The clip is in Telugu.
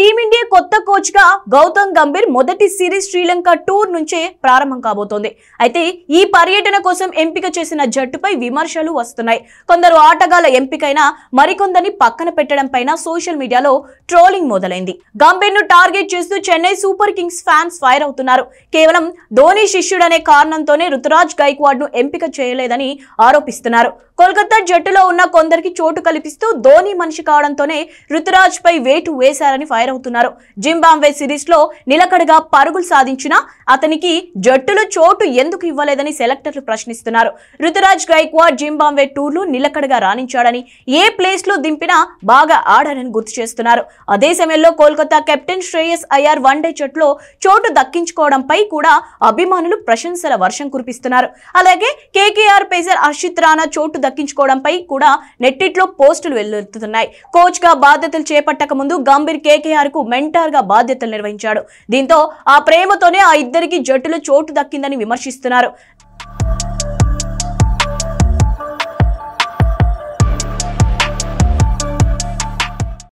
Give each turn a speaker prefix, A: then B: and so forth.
A: టీమిండియా కొత్త కోచ్ గా గౌతమ్ గంభీర్ మొదటి సిరీస్ శ్రీలంక టూర్ నుంచే ప్రారంభం కాబోతోంది. అయితే ఈ పర్యటన కోసం ఎంపిక చేసిన జట్టుపై విమర్శలు వస్తున్నాయి. కొందరు ఆటగాళ్ల ఎంపికైనా మరికొందరిని పక్కన పెట్టడం పైన సోషల్ మీడియాలో ట్రోలింగ్ మొదలైంది. గంభీర్ ను టార్గెట్ చేస్తూ Chennai super Kings fans fire అవుతున్నారు. కేవలం ధోని శిష్యుడనే కారణంతోనే రుతురాజ్ గైక్వాడ్ ను ఎంపిక చేయలేదని ఆరోపిస్తున్నారు. కోల్కతా జట్టులో ఉన్న కొందరికి చోటు కల్పిస్తూ ధోని మనిషి కావడంతోనే రుతురాజ్ పై వేటు వేశారని ఫైర్ అవుతున్నారు. జింబాబ్వే సిరీస్ లో నిలకడగా పరుగులు సాధించినా అతనికి జట్టులో చోటు ఎందుకు ఇవ్వలేదని సెలెక్టర్లు ప్రశ్నిస్తున్నారు. రుతురాజ్ గైక్వాడ్ జింబాబ్వే టూర్లు నిలకడగా రాణించాడని, ఏ ప్లేస్ లో దింపినా బాగా ఆడారని గుర్తు చేస్తున్నారు. అదే సమయంలో కోల్కతా కెప్టెన్ శ్రేయస్ అయ్యర్ వన్డే జట్టులో చోటు దక్కించుకోవడంపై కూడా అభిమానులు ప్రశంసల వర్షం కురిపిస్తున్నారు. అలాగే కేకేఆర్ పేసర్ హర్షిత్ రాణా చోటు దక్కించుకోవడంపై కూడా నెట్టిట్లో పోస్టులు వెల్లువెత్తుతున్నాయి. కోచ్ గా బాధ్యతలు చేపట్టక ముందు గంభీర్ కేకేఆర్ కు మెంటార్ గా బాధ్యతలు నిర్వహించాడు. దీంతో ఆ ప్రేమతోనే ఆ ఇద్దరికి జట్టులో చోటు దక్కిందని విమర్శిస్తున్నారు.